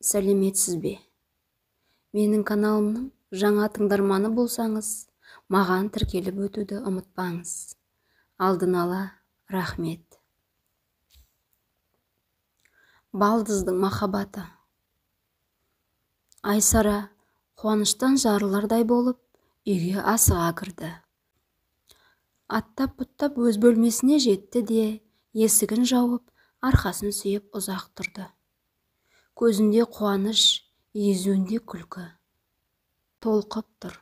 Сәлеметсіз бе? Менің каналымның жаңа тыңдарманы болсаңыз, маған тіркеліп өтуді ұмытпаңыз. Алдын ала рахмет. Балдыздың махаббаты. Айсара қуаныштан жарылардай болып, үйге асыға кірді. Аттап-бұттап өз бөлмесіне жетті де, есігін жауып, арқасын сүйеп ұзақ тұрды. Көзінде қуаныш, езуінде күлкі толқып тұр.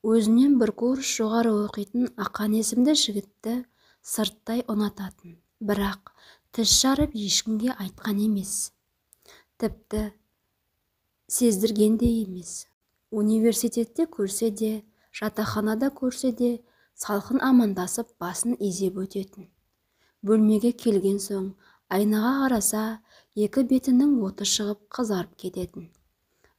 Өзінен бір курс жоғары оқитын Ақан есімді жігітті сырттай ұнататын, бірақ тіс жарып ешкімге айтқан емес. Тіпті сездірген де емес. Университетте көрсе де, жатақханада көрсе де, салқын амандасып басын изеп өтетін. Бөлмеге келген соң, айнаға қараса, екі бетінің оты шығып қызарып кететін.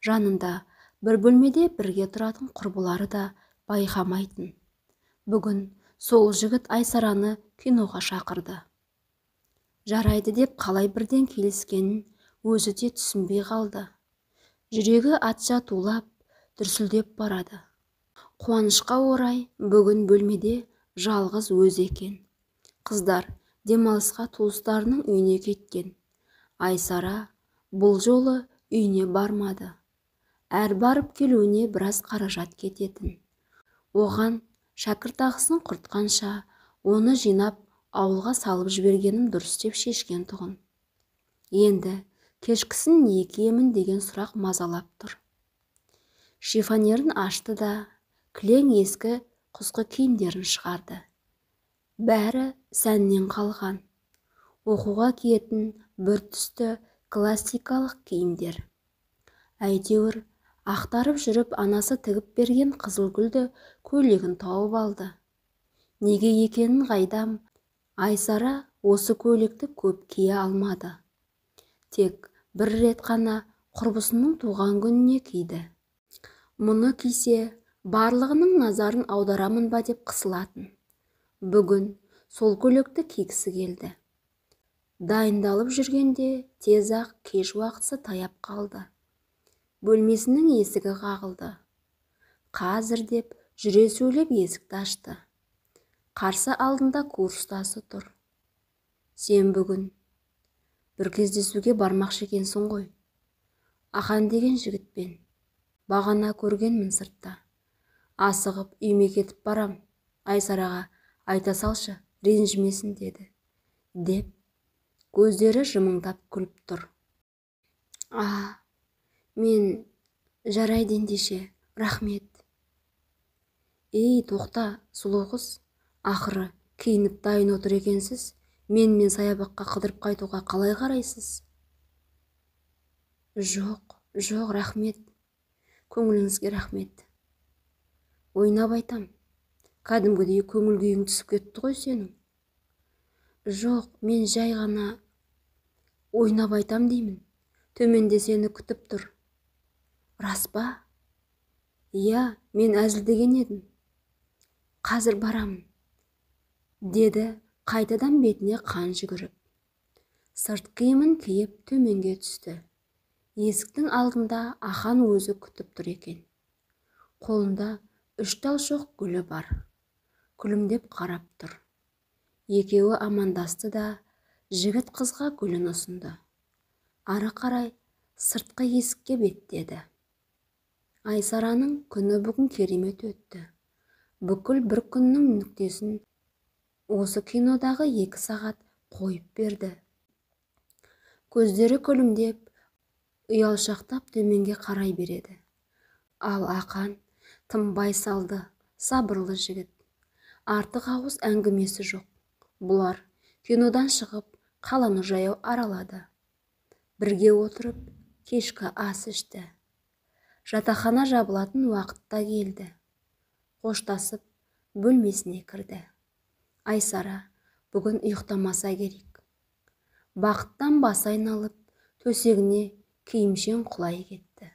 Жанында бір бөлмеде бірге тұратын құрбылары да байқамайтын. Бүгін сол жігіт Айсараны киноға шақырды. Жарайды деп қалай бірден келіскенін өзі де түсінбей қалды. Жүрегі атша тулап, дүрсілдеп барады. Қуанышқа орай бүгін бөлмеде жалғыз өзі екен. Қыздар демалысқа туыстарының үйіне кеткен. Айсара бұл жолы үйіне бармады. Әр барып келуіне біраз қаражат кететін. Оған шәкіртақысын құртқанша оны жинап ауылға салып жібергенім дұрыс деп шешкен тұғын. Енді кешкісін не киемін деген сұрақ мазалап тұр. Шифонерін ашты да, кілең ескі құсқы киімдерін шығарды. Бәрі сәннен қалған. Оқуға киетін бір түсті классикалық киімдер. Әйтеуір, ақтарып жүріп анасы тігіп берген қызылгүлді көйлегін тауып алды. Неге екенін қайдам, Айсара осы көйлекті көп кие алмады. Тек бір рет қана құрбысының туған күніне киді. Мұны кисе, барлығының назарын аударамын ба деп қысылатын. Бүгін сол көйлекті кигісі келді. Дайындалып жүргенде тез-ақ кеш уақытысы таяп қалды. Бөлмесінің есігі қағылды. Қазір деп жүре сөйлеп есікті ашты. Қарсы алдында курстасы тұр. Сен бүгін бір кездесуге бармақшы екенсің ғой. Ақан деген жігітпен. Бағана көргенмін сыртта. Асығып үйме кетіп барам. Айсараға айта салшы, ренжімесін деді. Деп, көздері жымыңдап күліп тұр. Мен жарайды ендеше, рахмет. Ей, тоқта, сұлу қыз. Ақыры киініп дайын отыр екенсіз. Мен саябаққа қыдырып қайтуға қалай қарайсыз? Жоқ, рахмет. Көңіліңізге рахмет. Ойнап айтам. Кәдімгідей көңіл күйің түсіп кетті ғой сенің. Жоқ, мен жай ғана ойнап айтам деймін. Төменде сені күтіп тұр. Рас па? Иә, мен әзілдеген едім. Қазір барамын, деді қайтадан бетіне қан жүгіріп. Сырт киімін киіп төменге түсті. Есіктің алдында Ақан өзі күтіп тұр екен. Қолында 3 тал шоқ гүлі бар. Күлімдеп қарап тұр. Екеуі амандасты да, жігіт қызға гүлін ұсынды. Ары қарай сыртқы есікке беттеді. Айсараның күні бүгін керемет өтті. Бүкіл бір күннің нүктесін осы кинодағы 2 сағат қойып берді. Көздері күлімдеп, ұялшақтап төменге қарай береді. Ал Ақан тым байсалды, сабырлы жігіт. Артық ауыз әңгімесі жоқ. Бұлар кинодан шығып, қаланы жаяу аралады. Бірге отырып, кешкі ас ішті. Жатақхана жабылатын уақытта келді. Қоштасып, бөлмесіне кірді. Айсара бүгін ұйықтамаса керек. Бақыттан басы айналып, төсегіне киімшең құлай кетті.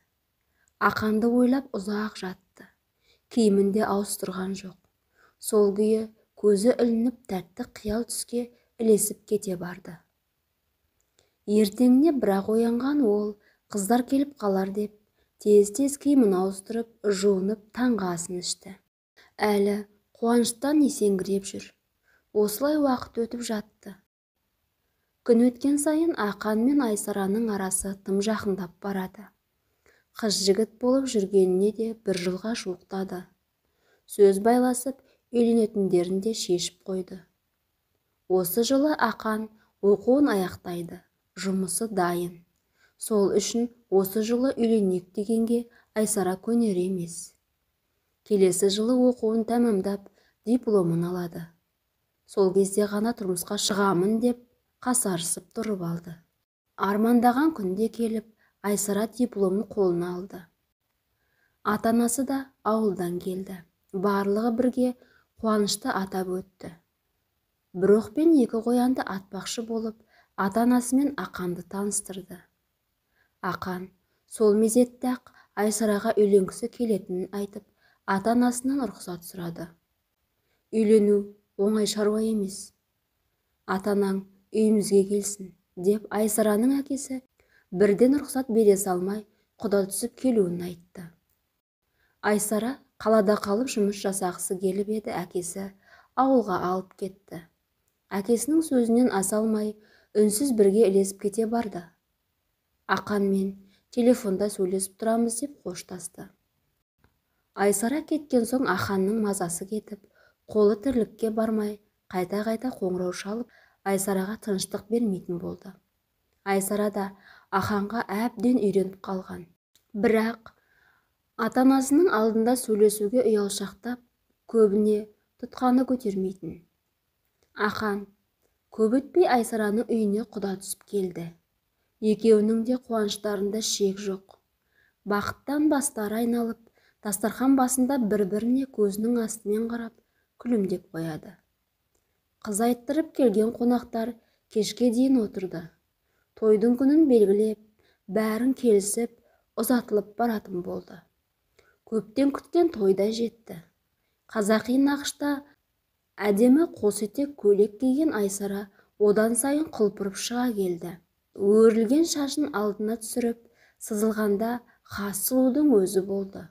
Ақанды ойлап ұзақ жатты. Киімін де ауыстырған жоқ. Сол күйі көзі ілініп тәтті қиял түске ілесіп кете барды. Ертеңіне бірақ оянған ол Қыздар келіп қалар деп, тез-тез киімін ауыстырып, жуынып таңғы асын ішті. Әлі қуаныштан есеңгіреп жүр. Осылай уақыт өтіп жатты. Күн өткен сайын Ақан мен Айсараның арасы тым жақындап барады. Қыз жігіт болып жүргеніне де 1 жылға жуықтады. Сөз байласып, үйленетіндерін де шешіп қойды. Осы жылы Ақан оқуын аяқтайды, жұмысы дайын. Сол үшін осы жылы үйленейік дегенге Айсара көнер емес. Келесі жылы оқуын тәмамдап, дипломын алады. Сол кезде ғана тұрмысқа шығамын деп қасарысып тұрып алды. Армандаған күнде келіп, Айсара дипломын қолына алды. Ата-анасы да ауылдан келді. Барлығы бірге қуанышты атап өтті. Бір оқпен 2 қоянды атпақшы болып, ата-анасымен Ақанды таныстырды. Ақан сол мезетте-ақ Айсараға үйленгісі келетінін айтып, ата-анасынан рұқсат сұрады. Үйлену оңай шаруа емес. Ата-анаң үйімізге келсін деп Айсараның әкесі бірден рұқсат бере салмай, құда түсіп келуін айтты. Айсара қалада қалып жұмыс жасағысы келіп еді, әкесі ауылға алып кетті. Әкесінің сөзінен аса алмай, үнсіз бірге ілесіп кете барды. Ақанмен телефонда сөйлесіп тұрамыз деп қоштасты. Айсара кеткен соң Ақанның мазасы кетіп, қолы тірлікке бармай, қайта-қайта қоңырау шалып, Айсараға тыныштық бермейтін болды. Айсара да Ақанға әбден үйреніп қалған. Бірақ ата-анасының алдында сөйлесуге ұялшақтап, көбіне тұтқаны көтермейтін. Ақан көп өтпей Айсараның үйіне құда түсіп келді. Екеуінің де қуаныштарында шек жоқ. Бақыттан бастары айналып, дастархан басында бір-біріне көзінің астымен қарап, күлімдеп қояды. Қыз айттырып келген қонақтар кешке дейін отырды. Тойдың күнін белгілеп, бәрін келісіп, ұзатылып баратын болды. Көптен күткен тойда жетті. Қазақи нақышта әдемі қос етек көйлек киген Айсара одан сайын құлпырып шыға келді. Өрілген шашын алдына түсіріп, сызылғанда хас сұлудың өзі болды.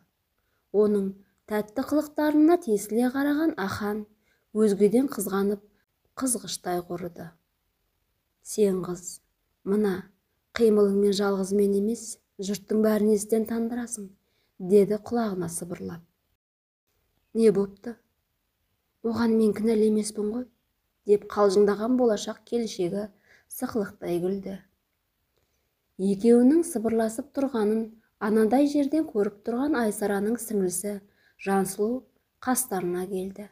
Оның тәтті қылықтарына тесіле қараған Ақан өзгеден қызғанып, қызғыштай құрыды. Сен қыз, мына қимылыңмен жалғыз мен емес, жұрттың бәрін естен тандырасың, деді құлағына сыбырлап. Не бопты? Оған мен кінәлі емеспін ғой, деп қалжыңдаған болашақ келіншегі сықылықтай күлді. Екеуінің сыбырласып тұрғанын анадай жерден көріп тұрған Айсараның сіңлісі Жансұлу қастарына келді.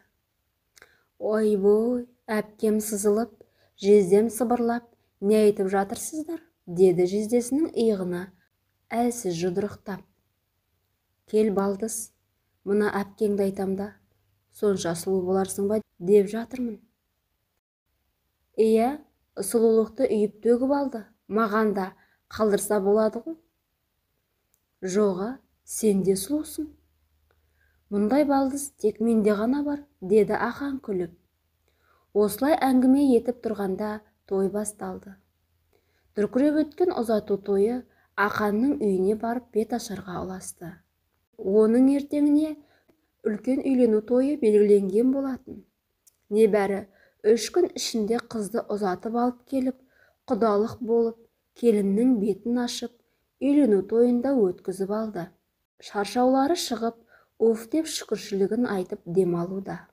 Ой-бой, әпкем сызылып, жездем сыбырлап, не айтып жатырсыздар? Деді жездесінің иығына әлсіз жұдырықтап. Кел балдыз, мына әпкеңді айтамда, сонша сұлу боларсың ба деп жатырмын. Иә, сұлулықты үйіп төгіп алды, маған да қалдырса болады ғой. Жоға, сен де сұлусың. Мұндай балдыз тек менде ғана бар, деді Ақан күліп. Осылай әңгіме етіп тұрғанда той басталды. Дүркіреп өткен ұзату тойы Ақанның үйіне барып бет ашарға ұласты. Оның ертеңіне үлкен үйлену тойы белгіленген болатын. Небәрі 3 күн ішінде қызды ұзатып алып келіп, құдалық болып, келіннің бетін ашып, үйлену тойында өткізіп алды. Шаршаулары шығып, уф деп шүкіршілігін айтып демалуда.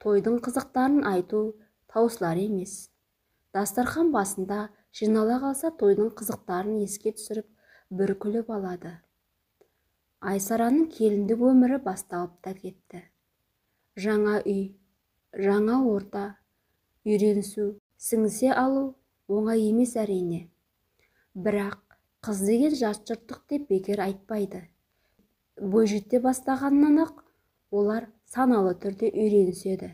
Тойдың қызықтарын айту таусылар емес. Дастархан басында жинала қалса тойдың қызықтарын еске түсіріп, бір күліп алады. Айсараның келіндік өмірі басталып та кетті. Жаңа үй, жаңа орта, үйренісу, сіңісе алу оңай емес әрине. Бірақ қыз деген жат жұрттық деп бекер айтпайды. Бойжете бастағаннан ақ олар саналы түрде үйреніседі.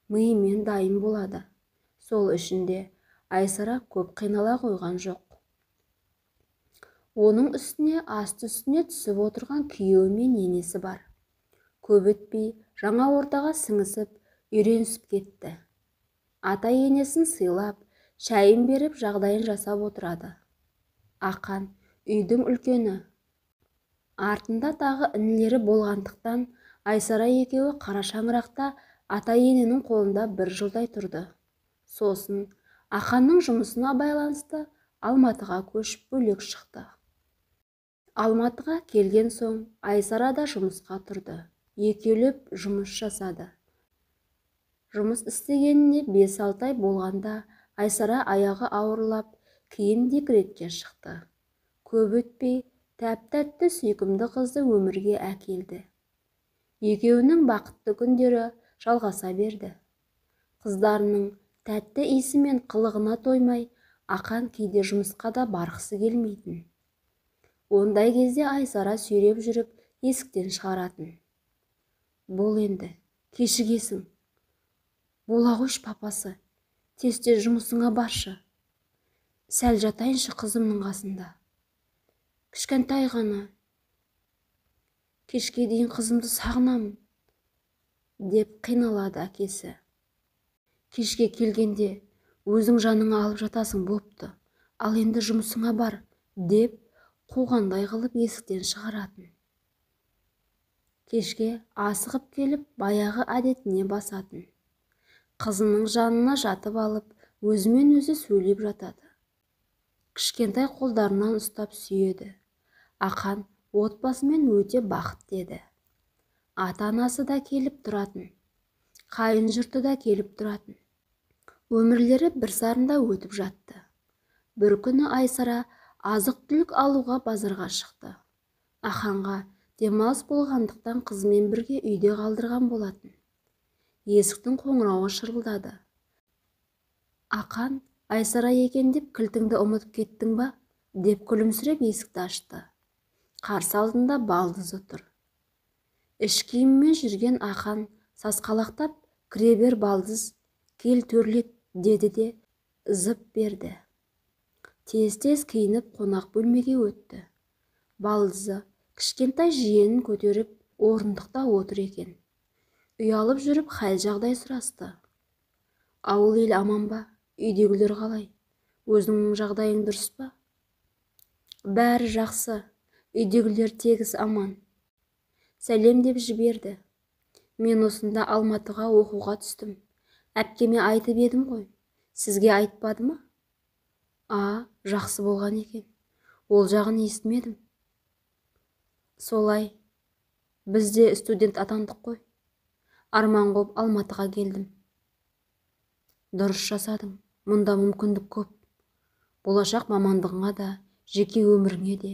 Миымен дайын болады. Сол үшін де Айсара көп қинала қойған жоқ. Оның үстіне асты-үстіне түсіп отырған күйеуі мен енесі бар. Көп өтпей жаңа ортаға сіңісіп, үйренісіп кетті. Ата енесін сыйлап, шайын беріп жағдайын жасап отырады. Ақан үйдің үлкені. Артында тағы інілері болғандықтан Айсара екеуі қара шаңырақта ата-ененің қолында бір жылдай тұрды. Сосын Ақанның жұмысына байланысты Алматыға көшіп бөлек шықты. Алматыға келген соң Айсара да жұмысқа тұрды. Екеулеп жұмыс жасады. Жұмыс істегеніне 5-6 ай болғанда Айсара аяғы ауырлап, кейін декретке шықты. Көп өтпей тәп-тәтті сүйкімді қызды өмірге әкелді. Екеуінің бақытты күндері жалғаса берді. Қыздарының тәтті иісі мен қылығына тоймай, Ақан кейде жұмысқа да барғысы келмейтін. Ондай кезде Айсара сүйреп жүріп есіктен шығаратын. Бол енді, кешігесің. Бола қойшы папасы, тез жұмысыңа баршы. Сәл жатайыншы қызымның қасында. Кішкентай ғана. Кешке дейін қызымды сағынамын, деп қиналады әкесі. Кешке келгенде өзің жаныңа алып жатасың бопты, ал енді жұмысыңа бар, деп қуғандай қылып есіктен шығаратын. Кешке асығып келіп баяғы әдетіне басатын. Қызының жанына жатып алып, өзімен өзі сөйлеп жатады. Кішкентай қолдарынан ұстап сүйеді. Ақан отбасымен өте бақытты еді. Ата-анасы да келіп тұратын. Қайын жұрты да келіп тұратын. Өмірлері бір сарында өтіп жатты. Бір күні Айсара азық-түлік алуға базарға шықты. Ақанға демалыс болғандықтан қызымен бірге үйде қалдырған болатын. Есіктің қоңырауы шырылдады. Ақан, Айсара екен деп кілтіңді ұмытып кеттің ба? Деп күлімсіреп есікті ашты. Қарсы алдында балдызы тұр. Іш киіммен жүрген Ақан сасқалақтап, кіре бер балдыз, кел төрлет, деді де зып берді. Тез-тез киініп қонақ бөлмеге өтті. Балдызы кішкентай жиенін көтеріп орындықта отыр екен. Ұялып жүріп хәл жағдай сұрасты. Ауыл ел аман ба? Үйдегілер қалай? Өзіңнің жағдайың дұрыс па? Бәрі жақсы. Үйдегілер тегіс аман. Сәлем деп жіберді. Мен осында Алматыға оқуға түстім. Әпкеме айтып едім ғой. Сізге айтпады ма? Жақсы болған екен. Ол жағын естімедім. Солай. Біз де студент атандық қой. Арман қоп Алматыға келдім. Дұрыс жасадың. Мұнда мүмкіндік көп. Болашақ мамандығыңа да, жеке өміріңе де.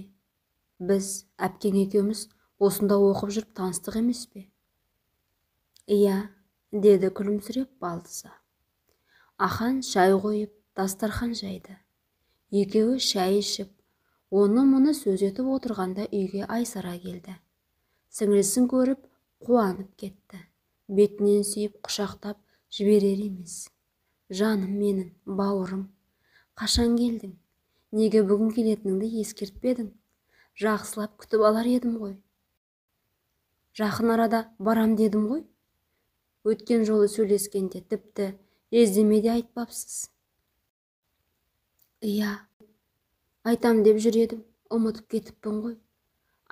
Біз, әпкең екеуміз, осында оқып жүріп таныстық емес пе? Иә, деді күлімсіреп балдызы. Ақан шай қойып, дастархан жайды. Екеуі шай ішіп, оны-мұны сөз етіп отырғанда үйге Айсара келді. Сіңілісін көріп, қуанып кетті. Бетінен сүйіп, құшақтап жіберер емес. Жаным менің, бауырым, қашан келдің? Неге бүгін келетініңді ескертпедің? Жақсылап күтіп алар едім ғой. Жақын арада барам дедім ғой. Өткен жолы сөйлескенде тіпті жездеме де айтпапсыз. Иә, айтам деп жүредім, ұмытып кетіппін ғой.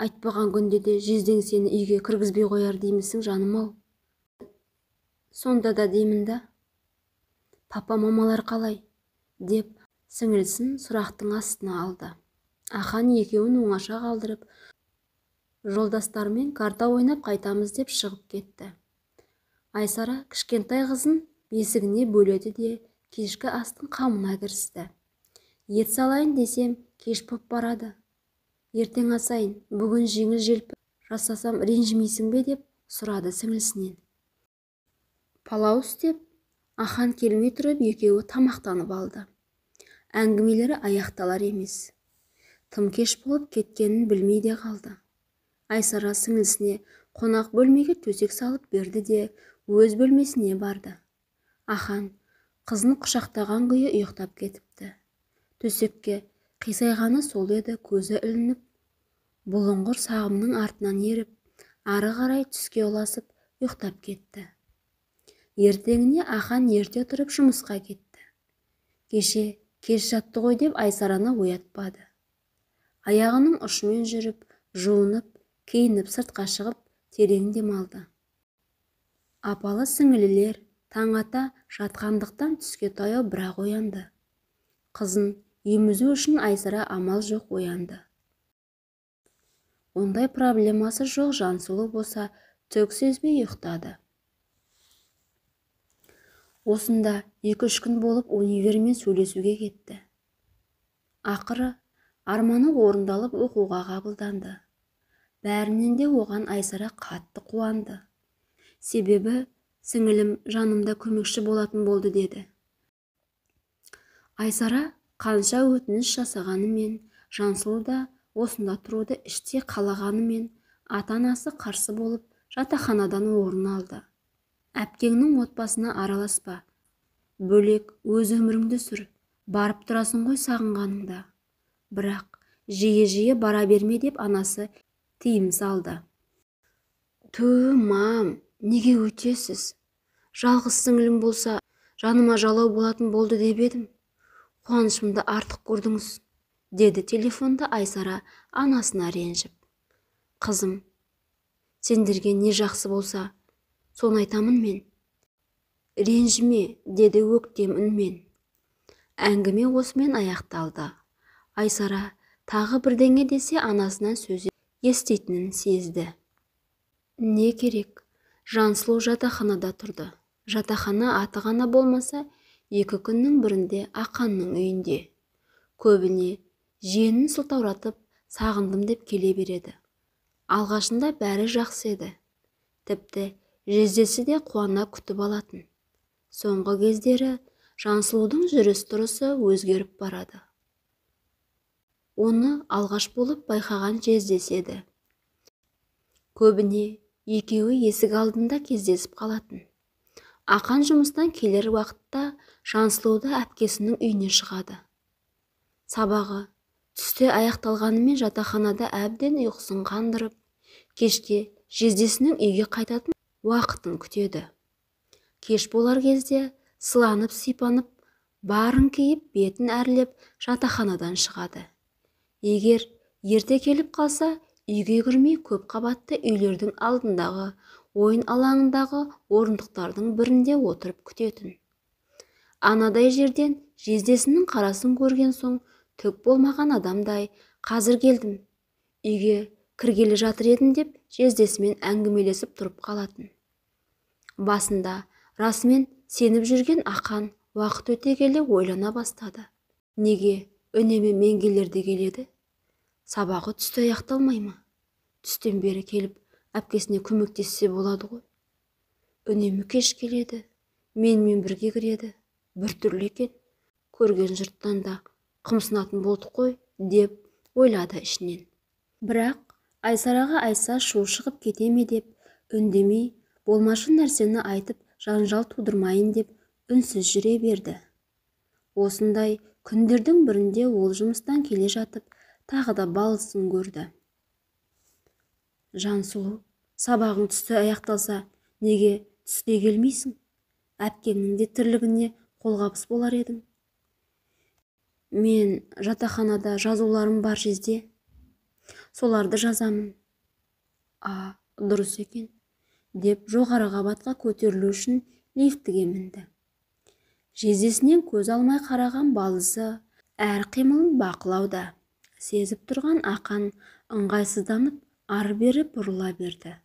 Айтпаған күнде де жездең сені үйге кіргізбей қояр деймісің, жаным-ау? Сонда да деймін да. Папа мамалар қалай? Деп сіңілісін сұрақтың астына алды. Ақан екеуін оңаша қалдырып, жолдастарымен карта ойнап қайтамыз деп шығып кетті. Айсара кішкентай қызын бесігіне бөледі де кешкі астың қамына кірісті. Ет салайын десем, кеш боп барады. Ертең асайын, бүгін жеңіл желпі жасасам ренжімейсің бе деп сұрады сіңілісінен. Палау істеп, Ақан келмей тұрып екеуі тамақтанып алды. Әңгімелері аяқталар емес. Тым кеш болып кеткенін білмей де қалды. Айсара сіңілісіне қонақ бөлмеге төсек салып берді де өз бөлмесіне барды. Ақан қызын құшақтаған күйі ұйықтап кетіпті. Төсекке қисайғаны сол еді, көзі ілініп, бұлыңғыр сағымның артынан еріп, ары қарай түске ұласып ұйықтап кетті. Ертеңіне Ақан ерте тұрып жұмысқа кетті. Кеше кеш жатты ғой деп Айсараны оятпады. Аяғының ұшымен жүріп, жуынып, киініп сыртқа шығып, терең демалды. Апалы сіңілілер таң ата жатқандықтан түске таяу бірақ оянды. Қызын емізу үшін Айсара амал жоқ оянды. Ондай проблемасы жоқ Жансұлу болса түк сезбей ұйықтады. Осында 2-3 күн болып универмен сөйлесуге кетті. Ақыры арманы орындалып оқуға қабылданды. Бәрінен де оған Айсара қатты қуанды. Себебі сіңілім жанымда көмекші болатын болды деді. Айсара қанша өтініш жасағанымен, Жансұлу да осында тұруды іште қалағанымен, ата-анасы қарсы болып жатақханадан орын алды. Әпкеңнің отбасына араласпа, бөлек өз өміріңді сүр, барып тұрасың ғой сағынғаныңда. Бірақ жиі-жиі бара берме деп анасы тыйым салды. Ту, мам, неге өтесіз? Жалғыз сіңілім болса, жаныма жалау болатын болды деп едім. Қуанышымды артық көрдіңіз, деді телефонда Айсара анасына ренжіп. Қызым, сендерге не жақсы болса, соны айтамын мен. Ренжіме, деді өктем үнмен. Әңгіме осымен аяқталды. Айсара тағы бірдеңе десе анасынан сөз еститінін сезді. Не керек? Жансұлу жатақханада тұрды. Жатақхана аты ғана болмаса, 2 күннің бірінде Ақанның үйінде. Көбіне жиенін сылтауратып, сағындым деп келе береді. Алғашында бәрі жақсы еді. Тіпті жездесі де қуана күтіп алатын. Соңғы кездері Жансұлудың жүріс-тұрысы өзгеріп барады. Оны алғаш болып байқаған жездесі еді. Көбіне екеуі есік алдында кездесіп қалатын. Ақан жұмыстан келер уақытта Жансұлуды әпкесінің үйіне шығады. Сабағы түсте аяқталғанымен жатақханада әбден ұйқысын қандырып, кешке жездесінің үйге қайтатын уақытын күтеді. Кеш болар кезде сыланып сипанып, барын киіп, бетін әрлеп жатақханадан шығады. Егер ерте келіп қалса, үйге кірмей көп қабатты үйлердің алдындағы ойын алаңындағы орындықтардың бірінде отырып күтетін. Анадай жерден жездесінің қарасын көрген соң, түк болмаған адамдай, қазір келдім, үйге кіргелі жатыр едім деп жездесімен әңгімелесіп тұрып қалатын. Басында расымен сеніп жүрген Ақан уақыт өте келе ойлана бастады. Неге үнемі мен келерде келеді? Сабағы түсте аяқталмай ма? Түстен бері келіп әпкесіне көмектессе болады ғой. Үнемі кеш келеді, менімен бірге кіреді. Біртүрлі екен. Көрген жұрттан да қымсынатын болдық қой, деп ойлады ішінен. Бірақ Айсараға айтса шу шығып кете ме деп, үндемей, болмашы нәрсені айтып, жанжал тудырмайын деп үнсіз жүре берді. Осындай күндердің бірінде ол жұмыстан келе жатып, тағы да балысын көрді. Жансұлу, сабағың түсте аяқталса, неге түсте келмейсің? Әпкеңнің де тірлігіне қолғабыс болар едің. Мен жатақханада жазуларым бар жезде. Соларды жазамын. Дұрыс екен, деп жоғары қабатқа көтерілу үшін лифтіге мінді. Жездесінен көз алмай қараған балысы әр қимылын бақылауда. Сезіп тұрған Ақан ыңғайсызданып ары-бері бұрыла берді.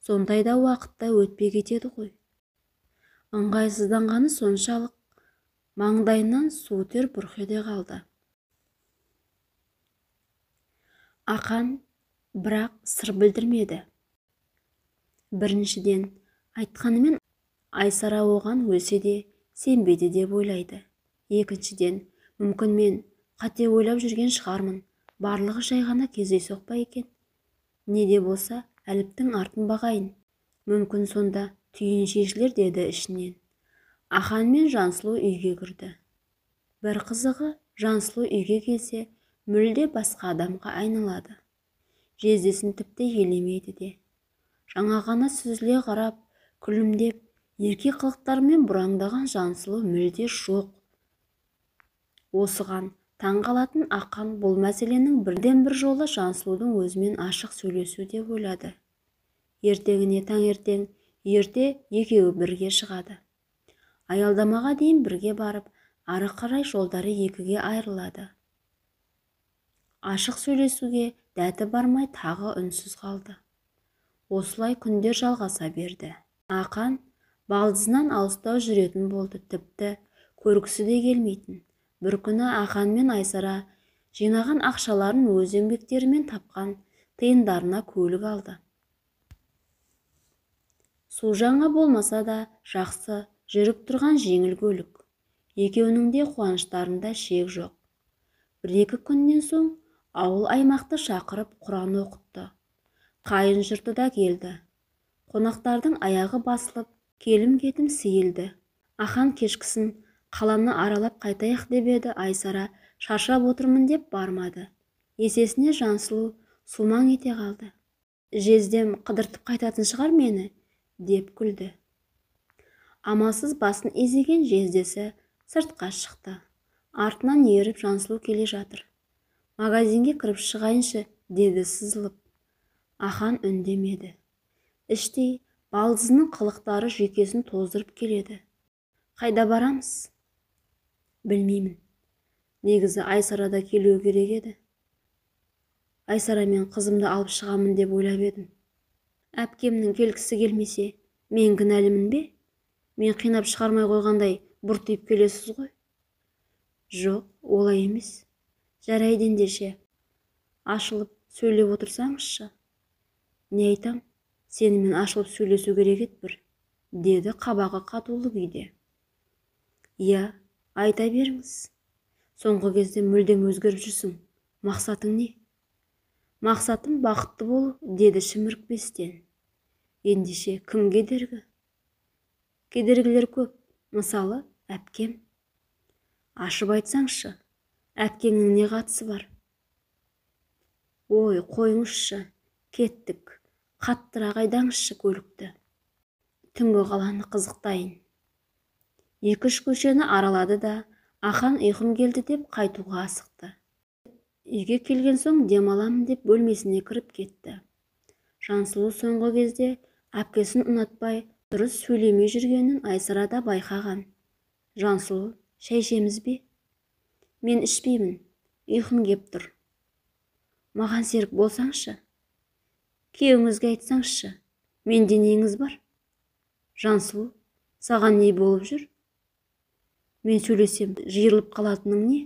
Сондайда уақытта өтпей кетеді ғой. Ыңғайсызданғаны соншалық, маңдайынан су тер бұрқ ете қалды. Ақан бірақ сыр білдірмеді. Біріншіден, айтқанымен Айсара оған өлсе де сенбеді деп ойлайды. Екіншіден, мүмкін мен қате ойлап жүрген шығармын, барлығы жай ғана кездейсоқ па екен. Не де болса, Әліптің артын бағайын. Мүмкін сонда түйін шешілер деді ішінен. Ақан мен Жансұлу үйге кірді. Бір қызығы, Жансұлу үйге келсе, мүлде басқа адамға айналады. Жездесін тіпті елемейді де. Жаңа ғана сүзіле қарап, күлімдеп, еркек қылықтарымен бұраңдаған Жансұлу мүлде жоқ. Осыған Таң қалатын Ақан бұл мәселенің бірден-бір жолы Жансұлудың өзімен ашық сөйлесу деп ойлады. Ертеңіне таңертең ерте екеуі бірге шығады. Аялдамаға дейін бірге барып, ары қарай жолдары екіге айырылады. Ашық сөйлесуге дәті бармай тағы үнсіз қалды. Осылай күндер жалғаса берді. Ақан балдызынан алыстау жүретін болды, тіпті көргісі де келмейтін. Бір күні Ақан мен Айсара жинаған ақшаларын өз еңбектерімен тапқан тиындарына көлік алды. Су жаңа болмаса да жақсы жүріп тұрған жеңіл көлік. Екеуінің де қуаныштарында шек жоқ. Бір-екі күннен соң ауыл аймақты шақырып Құран оқытты. Қайын жұрты да келді. Қонақтардың аяғы басылып, келім-кетім сейілді. Ақан кешкісін қаланы аралап қайтайық деп еді, Айсара шаршап отырмын деп бармады. Есесіне Жансұлу сумаң ете қалды. Жездем қыдыртып қайтатын шығар мені, деп күлді. Амалсыз басын изеген жездесі сыртқа шықты. Артынан еріп Жансұлу келе жатыр. Магазинге кіріп шығайыншы, деді сызылып. Ақан үндемеді. Іштей балдызының қылықтары жүйкесін тоздырып келеді. Қайда барамыз? Білмеймін. Негізі Айсарада келуі керек еді. Айсара мен қызымды алып шығамын деп ойлап едім. Әпкемнің келгісі келмесе, мен кінәлімін бе? Мен қинап шығармай қойғандай бұртиып келесіз ғой? Жоқ, олай емес. Жарайды ендеше. Ашылып сөйлеп отырсаңызшы. Не айтам? Сенімен ашылып сөйлесу керек еді бір, деді қабағы қатулы күйде. Иә, айта беріңіз. Соңғы кезде мүлдем өзгеріп жүрсің. Мақсатың не? Мақсатым бақытты болу, деді шімірікпестен. Ендеше кім кедергі? Кедергілер көп. Мысалы, әпкем. Ашып айтсаңшы, әпкеңнің не қатысы бар? Ой, қойыңызшы, кеттік. Қаттырақ айдаңызшы көлікті. Түнгі қаланы қызықтайын. 2-3 көшені аралады да, Ақан ұйқым келді деп қайтуға асықты. Үйге келген соң демаламын деп бөлмесіне кіріп кетті. Жансұлу соңғы кезде әпкесін ұнатпай, дұрыс сөйлемей жүргенін Айсара да байқаған. Жансұлу, шай ішеміз бе? Мен ішпеймін, ұйқым кеп тұр. Маған серік болсаңшы. Күйеуіңізге айтсаңшы, менде неңіз бар? Жансұлу, саған не болып жүр? Мен сөйлесем жиырылып қалатының не?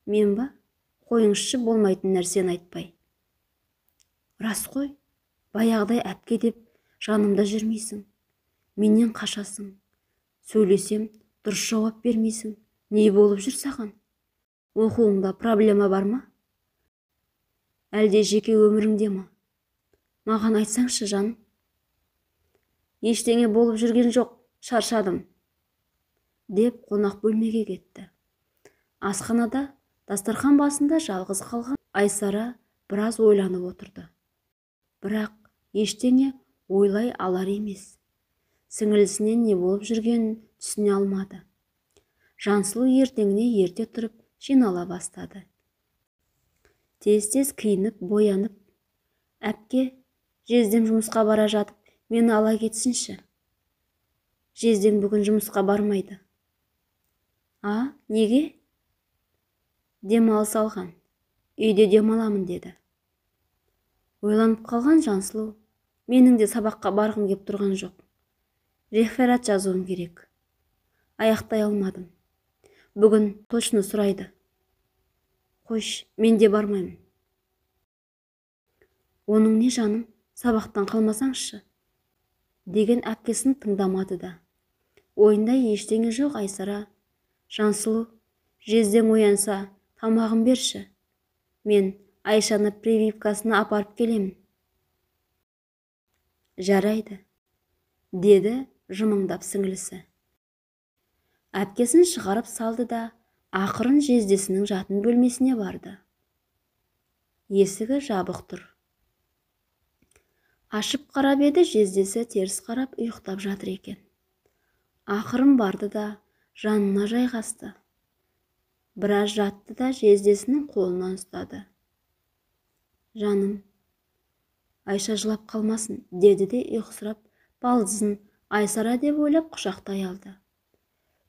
Мен ба? Қойыңызшы, болмайтын нәрсені айтпай. Рас қой, баяғыдай әпке деп жанымда жүрмейсің. Менен қашасың. Сөйлесем дұрыс жауап бермейсің. Не болып жүр саған? Оқуыңда проблема бар ма? Әлде жеке өміріңде ма? Маған айтсаңшы, жаным. Ештеңе болып жүрген жоқ, шаршадым, деп қонақ бөлмеге кетті. Асханада дастархан басында жалғыз қалған Айсара біраз ойланып отырды. Бірақ ештеңе ойлай алар емес. Сіңілісінен не болып жүргенін түсіне алмады. Жансұлу ертеңіне ерте тұрып жинала бастады. Тез-тез киініп, боянып, әпке, жездем жұмысқа бара жатып, мені ала кетсінші. Жездем бүгін жұмысқа бармайды. Неге? Демалыс алған. Үйде демаламын деді. Ойланып қалған Жансұлу, менің де сабаққа барғым кеп тұрған жоқ. Реферат жазуым керек. Аяқтай алмадым. Бүгін точно сұрайды. Қойш, мен де бармаймын. Оның не жаным, сабақтан қалмасаңшы, деген әпкесін тыңдамады да. Ойында ештеңе жоқ Айсара. Жансұлу, жездең оянса, тамағын берші. Мен Айшаны прививкасына апарып келемін. Жарайды, деді жымыңдап сіңілісі. Әпкесін шығарып салды да, ақырын жездесінің жатын бөлмесіне барды. Есігі жабық тұр. Ашып қарап еді, жездесі теріс қарап ұйықтап жатыр екен. Ақырын барды да жанына жайғасты. Біраз жатты да жездесінің қолынан ұстады. Жаным, Айша жылап қалмасын, деді де ұйқысырап балдызын Айсара деп ойлап құшақтай алды.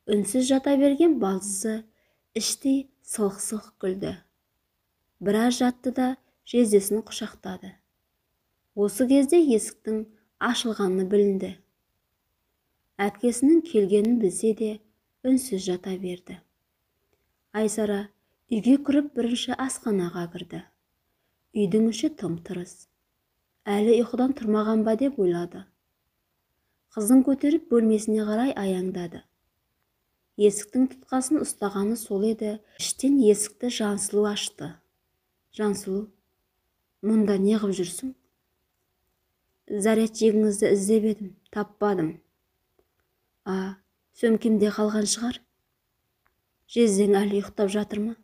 Үнсіз жата берген балдызы іштей сылқ-сылқ күлді. Біраз жатты да жездесін құшақтады. Осы кезде есіктің ашылғаны білінді. Әпкесінің келгенін білсе де үнсіз жата берді. Айсара үйге кіріп бірінші асханаға кірді. Үйдің іші тым-тырыс. Әлі ұйқыдан тұрмаған ба деп ойлады. Қызын көтеріп бөлмесіне қарай аяңдады. Есіктің тұтқасын ұстағаны сол еді. Іштен есікті Жансұлу ашты. Жансұлу, мұнда не қып жүрсің? Зарядчигіңізді іздеп едім, таппадым. Сөмкемде қалған шығар. Жездең әлі ұйықтап жатыр ма?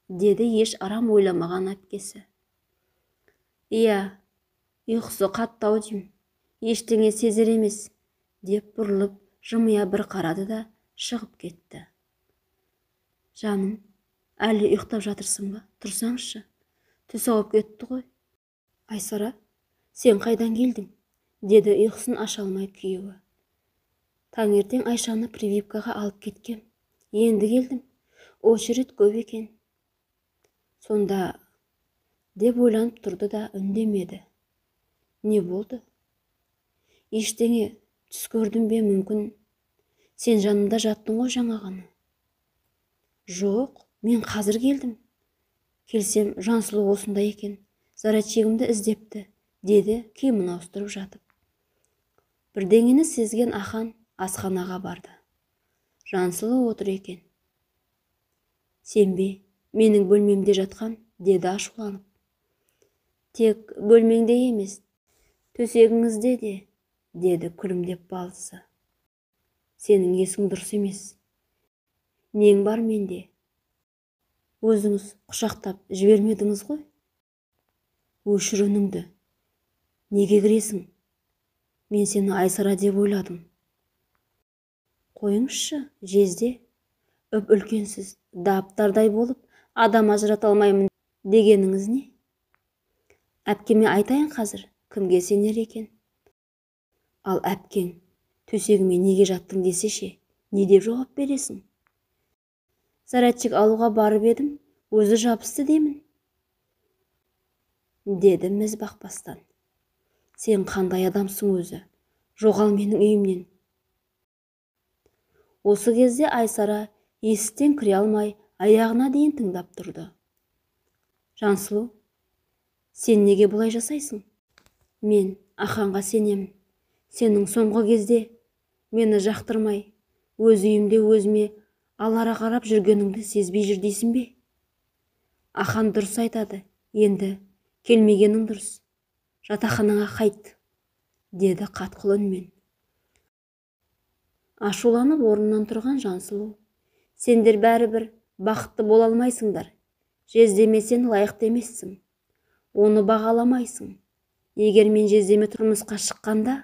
Деді еш арам ойламаған әпкесі. Иә, ұйқысы қатты-ау деймін. Ештеңе сезер емес, деп бұрылып жымия бір қарады да шығып кетті. Жаным, әлі ұйықтап жатырсың ба? Тұрсаңшы. Түс ауып кетті ғой. Айсара, сен қайдан келдің? Деді ұйқысын аша алмай күйеуі. Таңертең Айшаны прививкаға алып кеткем. Енді келдім. Очередь көп екен. Сонда, деп ойланып тұрды да үндемеді. Не болды? Ештеңе, түс көрдім бе мүмкін? Сен жанымда жаттың ғой жаңа ғана. Жоқ, мен қазір келдім. Келсем, Жансұлу осында екен. Зарядчигімді іздепті, деді киімін ауыстырып жатып. Бірдеңені сезген Ахан асханаға барды. Жансұлу отыр екен. Сен бе, менің бөлмемде жатқан, деді ашуланып. Тек бөлмеңде емес, төсегіңізде де, деді күлімдеп балдызы. Сенің есің дұрыс емес. Нең бар менде? Өзіңіз құшақтап жібермедіңіз ғой? Өшір үніңді. Неге кіресің? Мен сені Айсара деп ойладым. Қойыңызшы, жезде. Үлкенсіз, даптардай болып, адам ажырата алмаймын дегеніңіз не? Әпкеме айтайын қазір, кімге сенер екен? Ал әпкең, төсегіме неге жаттың десеше, не деп жауап бересің? Зарядчик алуға барып едім, өзі жабысты деймін. Деді міз бақпастан. Сен қандай адамсың өзі? Жоғал менің үйімнен. Осы кезде Айсара есіктен кіре алмай, аяғына дейін тыңдап тұрды. Жансұлу, сен неге бұлай жасайсың? Мен Аханға сенемін. Сенің соңғы кезде мені жақтырмай, өз үйімде өзіме алара қарап жүргеніңді сезбей жүр дейсің бе? Ахан дұрыс айтады, енді келмегенің дұрыс. Жатақханаға қайт, деді қатқыл үнмен. Ашуланып орнынан тұрған Жансұлу, сендер бәрібір бақытты бола алмайсыңдар. Жездеме сен лайықты емессің. Оны бағаламайсың. Егер мен жездеме тұрмысқа шыққанда,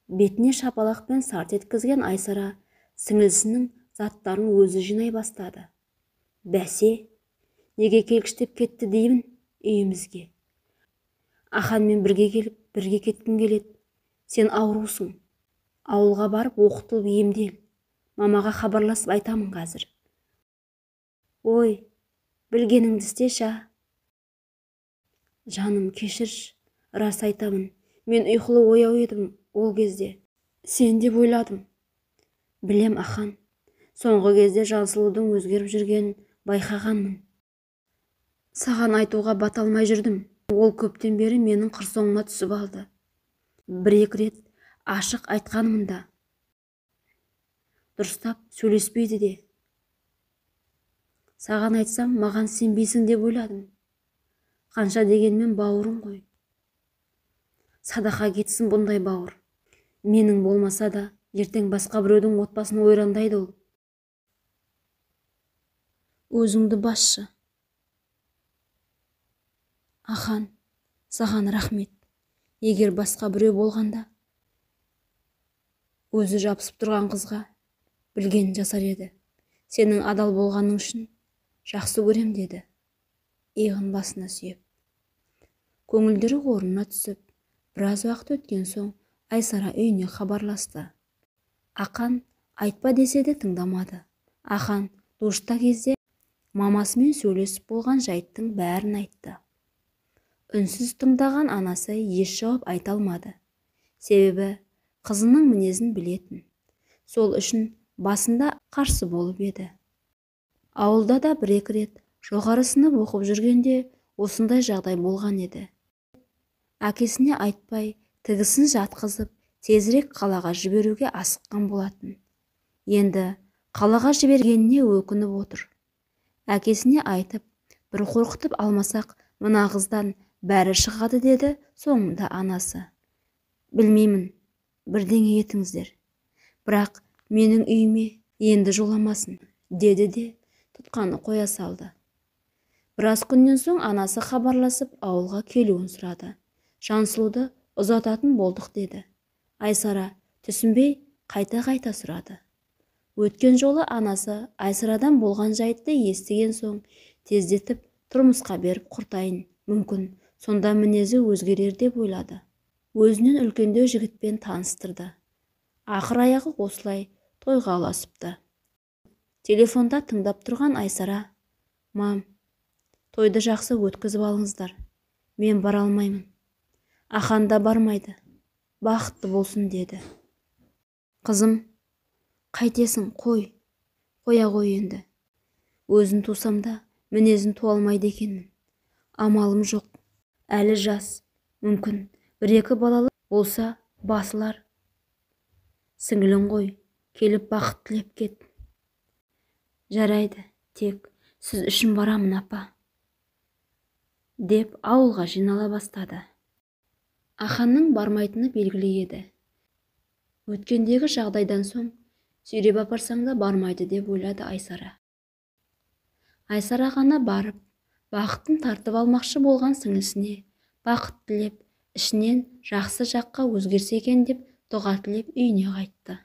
бетіне шапалақпен сарт еткізген Айсара сіңілісінің заттарын өзі жинай бастады. Бәсе, неге келгіштеп кетті деймін үйімізге. Аханмен бірге келіп, бірге кеткім келеді. Сен аурусың. Ауылға барып оқытылып емдел. Мамаға хабарласып айтамын қазір. Ой, білгеніңді істеші. Жаным, кешірш, рас айтамын. Мен ұйқылы ояу едім ол кезде. Сен деп ойладым. Білем, Ахан, соңғы кезде Жансұлудың өзгеріп жүргенін байқағанмын. Саған айтуға бата алмай жүрдім. Ол көптен бері менің қырсоңыма түсіп алды. Бір-екі рет ашық айтқанмын да. Дұрыстап сөйлеспейді де. Саған айтсам, маған сенбейсің деп ойладым. Қанша дегенмен бауырың ғой. Садақа кетсін бұндай бауыр. Менің болмаса да, ертең басқа біреудің отбасын ойрандайды ол. Өзіңді басшы. Ахан, саған рахмет. Егер басқа біреу болғанда, өзі жабысып тұрған қызға білгенін жасар еді. Сенің адал болғаның үшін жақсы көрем, деді, иығын басына сүйеп. Көңілдері орнына түсіп, біраз уақыт өткен соң Айсара үйіне хабарласты. Ақан айтпа десе де тыңдамады. Ақан душта кезде мамасымен сөйлесіп болған жайттың бәрін айтты. Үнсіз тыңдаған анасы еш жауап айта алмады. Себебі қызының мінезін білетін. Сол үшін басында қарсы болып еді. Ауылда да бір-екі рет жоғары сынып оқып жүргенде осындай жағдай болған еді. Әкесіне айтпай, тігісін жатқызып, тезірек қалаға жіберуге асыққан болатын. Енді қалаға жібергеніне өкініп отыр. Әкесіне айтып, бір қорқытып алмасақ, мына қыздан бәрі шығады, деді соңында анасы. Білмеймін, бірдеңе етіңіздер. Бірақ менің үйіме енді жоламасын, деді де тұтқаны қоя салды. Біраз күннен соң анасы хабарласып ауылға келуін сұрады. Жансұлуды ұзататын болдық, деді. Айсара түсінбей қайта-қайта сұрады. Өткен жолы анасы Айсарадан болған жайтты естіген соң тездетіп тұрмысқа беріп құртайын, мүмкін сонда мінезі өзгерер деп ойлады. Өзінен үлкендеу жігітпен таныстырды. Ақыр аяғы осылай тойға ұласыпты. Телефонда тыңдап тұрған Айсара: «Мам, тойды жақсы өткізіп алыңыздар. Мен бара алмаймын. Ақан да бармайды. Бақытты болсын», деді. «Қызым, қайтесің, қоя ғой енді. Өзін тусам да мінезін туа алмайды екенмін. Амалым жоқ. Әлі жас, мүмкін бір-екі балалы болса басылар. Сіңілің ғой, келіп бақыт тілеп кет». «Жарайды, тек сіз үшін барамын, апа», деп ауылға жинала бастады. Аханның бармайтыны белгілі еді. Өткендегі жағдайдан соң сүйреп апарсаң да бармайды деп ойлады Айсара. Айсара ғана барып, бақытын тартып алмақшы болған сіңілісіне бақыт тілеп, ішінен жақсы жаққа өзгерсе екен деп дұға тілеп үйіне қайтты.